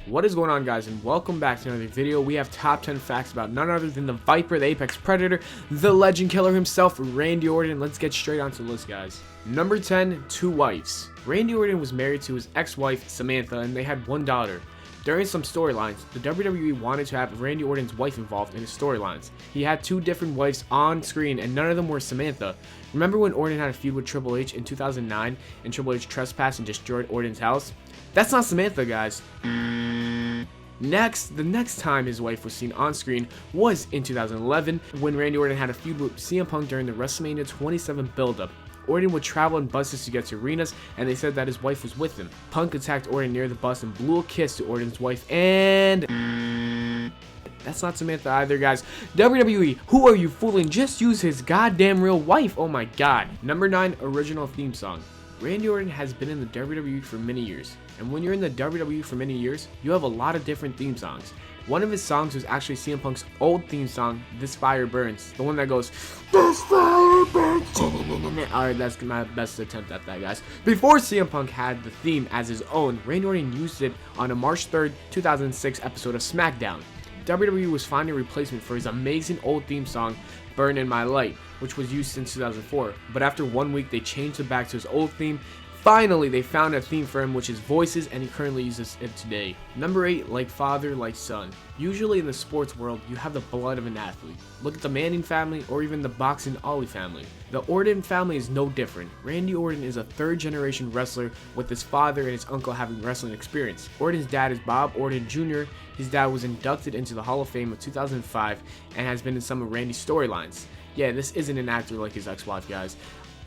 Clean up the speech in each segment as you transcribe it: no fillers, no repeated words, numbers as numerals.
What is going on, guys, and welcome back to another video. We have top 10 facts about none other than the Viper, the Apex Predator, the legend killer himself, Randy Orton. Let's get straight onto the list, guys. Number 10, 2 wives. Randy Orton was married to his ex-wife, Samantha, and they had one daughter. During some storylines, the WWE wanted to have Randy Orton's wife involved in his storylines. He had 2 different wives on screen, and none of them were Samantha. Remember when Orton had a feud with Triple H in 2009, and Triple H trespassed and destroyed Orton's house? That's not Samantha, guys. Next, the next time his wife was seen on screen was in 2011, when Randy Orton had a feud with CM Punk during the WrestleMania 27 build-up. Orton would travel in buses to get to arenas, and they said that his wife was with him. Punk attacked Orton near the bus and blew a kiss to Orton's wife, and that's not Samantha either, guys. WWE, who are you fooling? Just use his goddamn real wife. Oh my god. Number 9, original theme song. Randy Orton has been in the WWE for many years, and when you're in the WWE for many years, you have a lot of different theme songs. One of his songs was actually CM Punk's old theme song, This Fire Burns, the one that goes, This Fire Burns. Alright, that's my best attempt at that, guys. Before CM Punk had the theme as his own, Randy Orton used it on a March 3rd, 2006 episode of SmackDown. WWE was finding a replacement for his amazing old theme song, Burn in My Light, which was used since 2004, but after 1 week they changed it back to his old theme. Finally, they found a theme for him, which is voices, and he currently uses it today. Number 8, like father, like son. Usually in the sports world, you have the blood of an athlete. Look at the Manning family, or even the boxing Ollie family. The Orton family is no different. Randy Orton is a third-generation wrestler, with his father and his uncle having wrestling experience. Orton's dad is Bob Orton Jr. His dad was inducted into the Hall of Fame in 2005, and has been in some of Randy's storylines. Yeah, this isn't an actor like his ex-wife, guys.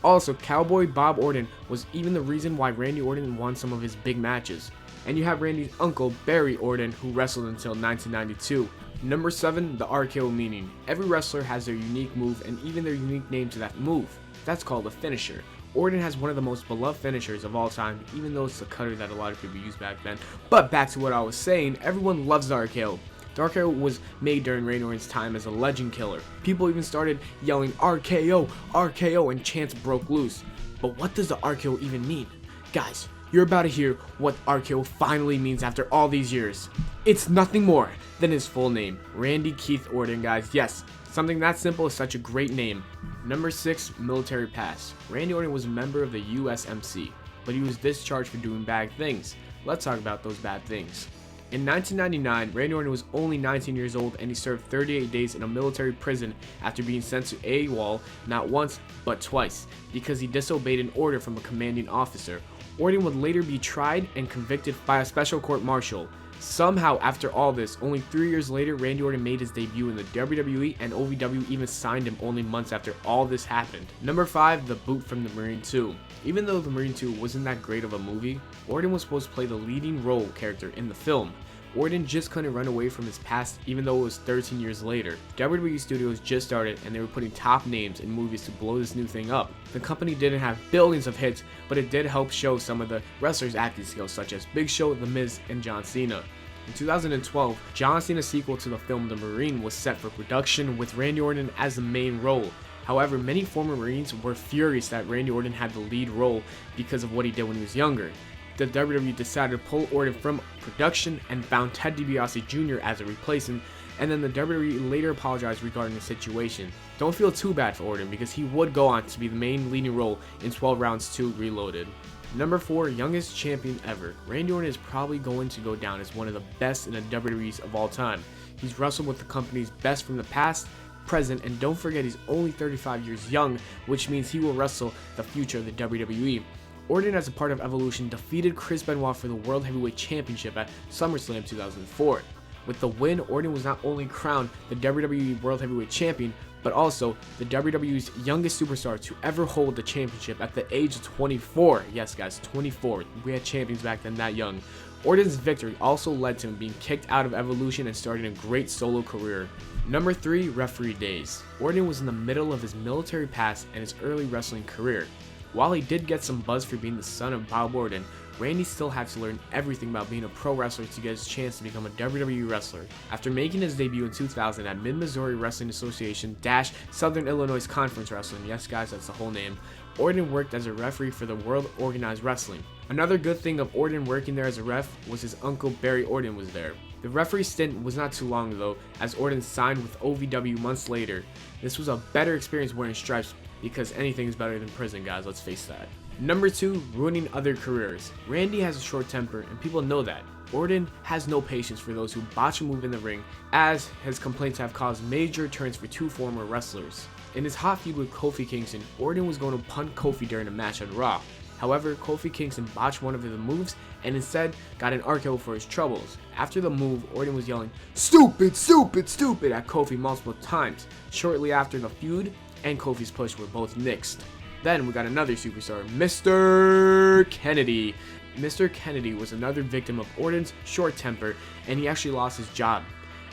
Also, Cowboy Bob Orton was even the reason why Randy Orton won some of his big matches. And you have Randy's uncle, Barry Orton, who wrestled until 1992. Number 7, the RKO meaning. Every wrestler has their unique move and even their unique name to that move. That's called a finisher. Orton has one of the most beloved finishers of all time, even though it's the cutter that a lot of people used back then. But back to what I was saying, everyone loves the RKO. The RKO was made during Randy Orton's time as a legend killer. People even started yelling RKO, RKO, and chants broke loose. But what does the RKO even mean? Guys, you're about to hear what RKO finally means after all these years. It's nothing more than his full name, Randy Keith Orton, guys. Yes, something that simple is such a great name. Number 6, military past. Randy Orton was a member of the USMC, but he was discharged for doing bad things. Let's talk about those bad things. In 1999, Randy Orton was only 19 years old, and he served 38 days in a military prison after being sent to AWOL not once, but twice, because he disobeyed an order from a commanding officer. Orton would later be tried and convicted by a special court-martial. Somehow, after all this, only 3 years later, Randy Orton made his debut in the WWE, and OVW even signed him only months after all this happened. Number 5, the boot from the Marine 2. Even though the Marine 2 wasn't that great of a movie, Orton was supposed to play the leading role character in the film. Orton just couldn't run away from his past, even though it was 13 years later. WWE Studios just started, and they were putting top names in movies to blow this new thing up. The company didn't have billions of hits, but it did help show some of the wrestlers' acting skills, such as Big Show, The Miz, and John Cena. In 2012, John Cena's sequel to the film The Marine was set for production, with Randy Orton as the main role. However, many former Marines were furious that Randy Orton had the lead role because of what he did when he was younger. The WWE decided to pull Orton from production and found Ted DiBiase Jr. as a replacement, and then the WWE later apologized regarding the situation. Don't feel too bad for Orton, because he would go on to be the main leading role in 12 Rounds 2 Reloaded. Number 4, youngest champion ever. Randy Orton is probably going to go down as one of the best in the WWE of all time. He's wrestled with the company's best from the past, present, and don't forget he's only 35 years young, which means he will wrestle the future of the WWE. Orton, as a part of Evolution, defeated Chris Benoit for the World Heavyweight Championship at SummerSlam 2004. With the win, Orton was not only crowned the WWE World Heavyweight Champion, but also the WWE's youngest superstar to ever hold the championship at the age of 24. Yes, guys, 24. We had champions back then that young. Orton's victory also led to him being kicked out of Evolution and starting a great solo career. Number 3, referee days. Orton was in the middle of his military past and his early wrestling career. While he did get some buzz for being the son of Bob Orton, Randy still had to learn everything about being a pro wrestler to get his chance to become a WWE wrestler. After making his debut in 2000 at Mid-Missouri Wrestling Association - Southern Illinois Conference Wrestling, yes guys, that's the whole name, Orton worked as a referee for the World Organized Wrestling. Another good thing of Orton working there as a ref was his uncle Barry Orton was there. The referee stint was not too long though, as Orton signed with OVW months later. This was a better experience wearing stripes because anything is better than prison, guys, let's face that. Number 2, ruining other careers. Randy has a short temper and people know that. Orton has no patience for those who botch a move in the ring, as his complaints have caused major turns for 2 former wrestlers. In his hot feud with Kofi Kingston, Orton was going to punt Kofi during a match on Raw. However, Kofi Kingston botched one of the moves and instead got an RKO for his troubles. After the move, Orton was yelling, "Stupid, stupid, stupid" at Kofi multiple times. Shortly after, the feud and Kofi's push were both nixed. Then we got another superstar, Mr. Kennedy. Mr. Kennedy was another victim of Orton's short temper, and he actually lost his job.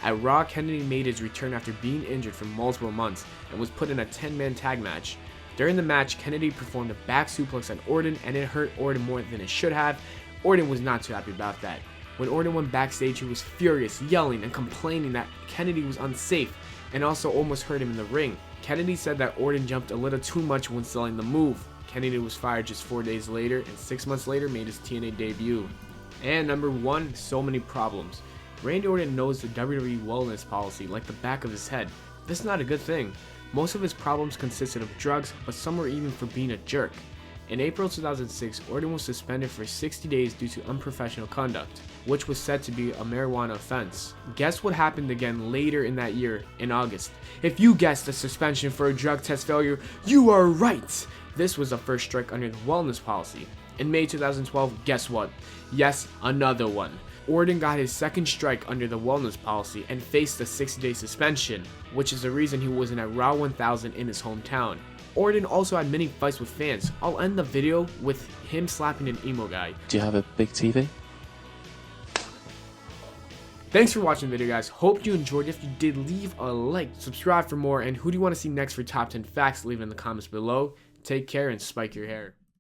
At Raw, Kennedy made his return after being injured for multiple months and was put in a 10-man tag match. During the match, Kennedy performed a back suplex on Orton, and it hurt Orton more than it should have. Orton was not too happy about that. When Orton went backstage, he was furious, yelling and complaining that Kennedy was unsafe and also almost hurt him in the ring. Kennedy said that Orton jumped a little too much when selling the move. Kennedy was fired just 4 days later, and 6 months later made his TNA debut. And number 1, so many problems. Randy Orton knows the WWE wellness policy like the back of his head. This is not a good thing. Most of his problems consisted of drugs, but some were even for being a jerk. In April 2006, Orton was suspended for 60 days due to unprofessional conduct, which was said to be a marijuana offense. Guess what happened again later in that year, in August? If you guessed a suspension for a drug test failure, you are right! This was the first strike under the wellness policy. In May 2012, guess what? Yes, another one. Orton got his second strike under the wellness policy and faced a 60-day suspension, which is the reason he wasn't at Raw 1000 in his hometown. Orton also had many fights with fans. I'll end the video with him slapping an emo guy. Do you have a big TV? Thanks for watching the video, guys. Hope you enjoyed. If you did, leave a like, subscribe for more, and who do you want to see next for top 10 facts? Leave it in the comments below. Take care and spike your hair.